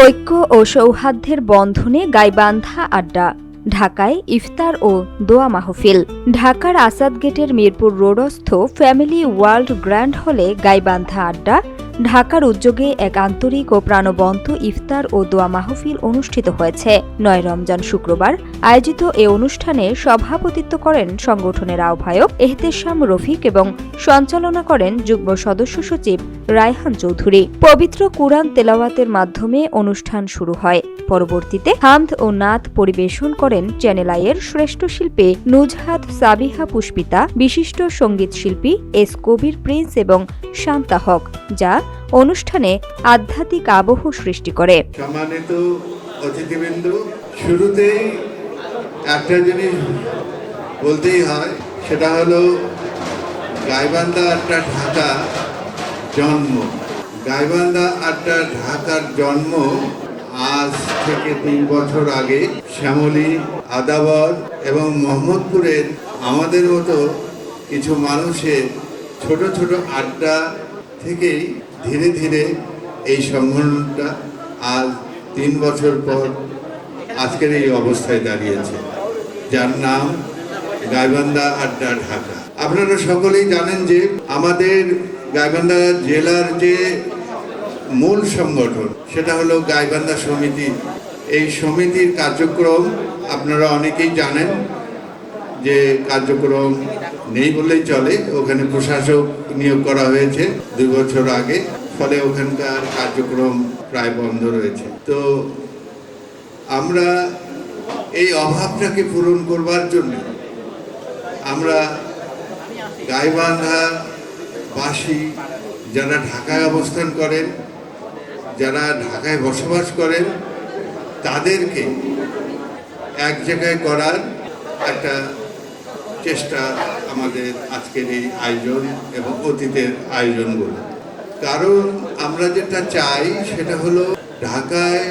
ঐক্য ও সৌহার্দ্যের বন্ধনে গাইবান্ধা আড্ডা। ঢাকায় ইফতার ও দোয়া মাহফিল। ঢাকার আসাদ গেটের মিরপুর রোডস্থ ফ্যামিলি ওয়ার্ল্ড গ্র্যান্ড হলে গাইবান্ধা আড্ডা ঢাকার উদ্যোগে এক আন্তরিক ও প্রাণবন্ত ইফতার ও দোয়া মাহফিল অনুষ্ঠিত হয়েছে। ৯ রমজান শুক্রবার আয়োজিত এ অনুষ্ঠানে সভাপতিত্ব করেন সংগঠনের আহ্বায়ক এহতেশাম রফিক এবং সঞ্চালনা করেন যুগ্ম সদস্য সচিব রায়হান চৌধুরী। পবিত্র কুরআন তেলাওয়াতের মাধ্যমে অনুষ্ঠান শুরু হয়। পরবর্তীতে হামদ ও নাত পরিবেশন করেন চ্যানেল আইয়ের শ্রেষ্ঠ শিল্পী নুজহাত সাবিহা পুষ্পিতা, বিশিষ্ট সঙ্গীত শিল্পী এস কবির প্রিন্স এবং শান্তা হক, যা অনুষ্ঠানে আধ্যাত্মিক আবহ সৃষ্টি করে। সম্মানিত অতিথিবৃন্দ, শুরুতেই একটা জিনিস বলতেই হয়, সেটা হলো গাইবান্ধা আড্ডা ঢাকা জন্ম। গাইবান্ধা আড্ডা ঢাকার জন্ম আজ থেকে 3 বছর আগে শ্যামলী, আদাবর এবং মোহাম্মদপুরের আমাদের মতো কিছু মানুষের ছোট ছোট আড্ডা থেকেই ধীরে ধীরে এই সংগঠনটা আজ 3 বছর পর আজকের এই অবস্থায় দাঁড়িয়েছে, যার নাম গাইবান্ধা আড্ডা ঢাকা। আপনারা সকলেই জানেন যে আমাদের গাইবান্ধা জেলার যে মূল সংগঠন সেটা হলো গাইবান্ধা সমিতি। এই সমিতির কার্যক্রম আপনারা অনেকেই জানেন যে কার্যক্রম নেই বললেই চলে। ওখানে প্রশাসক নিয়োগ করা হয়েছে 2 বছর আগে, ফলে ওখানকার কার্যক্রম প্রায় বন্ধ রয়েছে। তো আমরা এই অভাবটাকে পূরণ করবার জন্য আমরা গাইবান্ধাবাসী যারা ঢাকায় অবস্থান করেন, যারা ঢাকায় বসবাস করেন, তাদেরকে এক জায়গায় করার একটা চেষ্টা আমাদের আজকের এই আয়োজন এবং অতীতের আয়োজনগুলো। কারণ আমরা যেটা চাই সেটা হলো ঢাকায়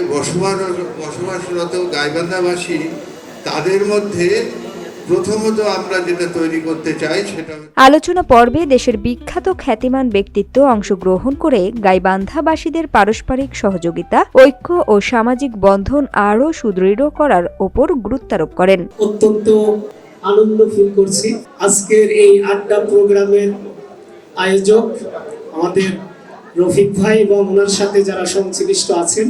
বসবাসরত গাইবান্ধাবাসী, তাদের মধ্যে প্রথমত আমরা যেটা তৈরি করতে চাই সেটা। আলোচনা পর্বে দেশের বিখ্যাত খ্যাতিমান ব্যক্তিত্ব অংশগ্রহণ করে গাইবান্ধাবাসীদের পারস্পরিক সহযোগিতা, ঐক্য ও সামাজিক বন্ধন আরও সুদৃঢ় করার ওপর গুরুত্বারোপ করেন। অত্যন্ত আনন্দ ফিল করছি। আজকের এই আড্ডা প্রোগ্রামের আয়োজক আমাদের রফিক ভাই এবং ওনার সাথে যারা সংশ্লিষ্ট আছেন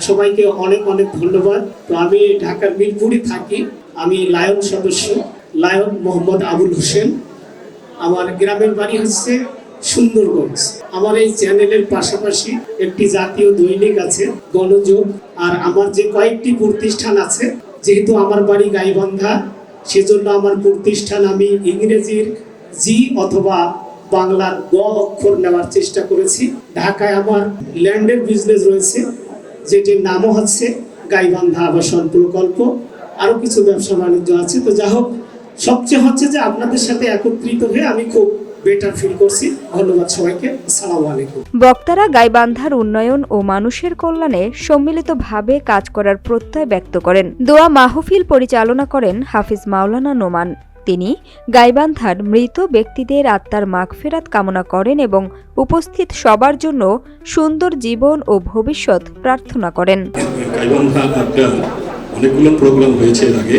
সবাইকে অনেক অনেক ধন্যবাদ। তো আমি ঢাকার মিরপুরে থাকি। আমি লায়ন সদস্য, লায়ন মোহাম্মদ আবুল হোসেন। আমার গ্রামের বাড়ি হচ্ছে সুন্দরগঞ্জ। আমার এই চ্যানেলের পাশাপাশি একটি জাতীয় দৈনিক আছে, গণযোগ, আর আমার যে কয়েকটি প্রতিষ্ঠান আছে। যেহেতু আমার বাড়ি গাইবান্ধা, সেজন্য আমার প্রতিষ্ঠান আমি ইংরেজির জি অথবা বাংলার গ অক্ষর নেওয়ার চেষ্টা করেছি। ঢাকায় আমার ল্যান্ডের বিজনেস রয়েছে, যেটির নামও হচ্ছে গাইবান্ধা আবাসন প্রকল্প। আরো কিছু ব্যবসা বাণিজ্য আছে। তো যা হোক, সবচেয়ে হচ্ছে যে আপনাদের সাথে একত্রিত হয়ে আমি খুব বেটার ফিল করছি। ধন্যবাদ সবাইকে। আসসালামু আলাইকুম। বক্তারা গাইবান্ধার উন্নয়ন ও মানুষের কল্যাণে সম্মিলিতভাবে কাজ করার প্রত্যয় ব্যক্ত করেন। দোয়া মাহফিল পরিচালনা করেন হাফিজ মাওলানা নোমান। তিনি গাইবান্ধার মৃত ব্যক্তিদের আত্মার মাগফিরাত কামনা করেন এবং উপস্থিত সবার জন্য সুন্দর জীবন ও ভবিষ্যৎ প্রার্থনা করেন। অনেকগুলো প্রোগ্রাম হয়েছে এর আগে।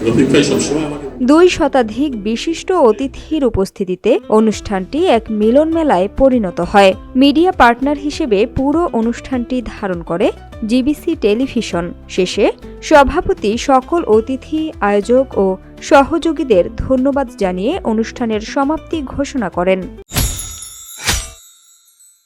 রফিক ভাই সবসময় আমাকে 2 শতাধিক বিশিষ্ট অতিথির উপস্থিতিতে অনুষ্ঠানটি এক মিলন মেলায় পরিণত হয়। মিডিয়া পার্টনার হিসেবে পুরো অনুষ্ঠানটি ধারণ করে জিবিসি টেলিভিশন। শেষে সভাপতি সকল অতিথি, আয়োজক ও সহযোগীদের ধন্যবাদ জানিয়ে অনুষ্ঠানের সমাপ্তি ঘোষণা করেন।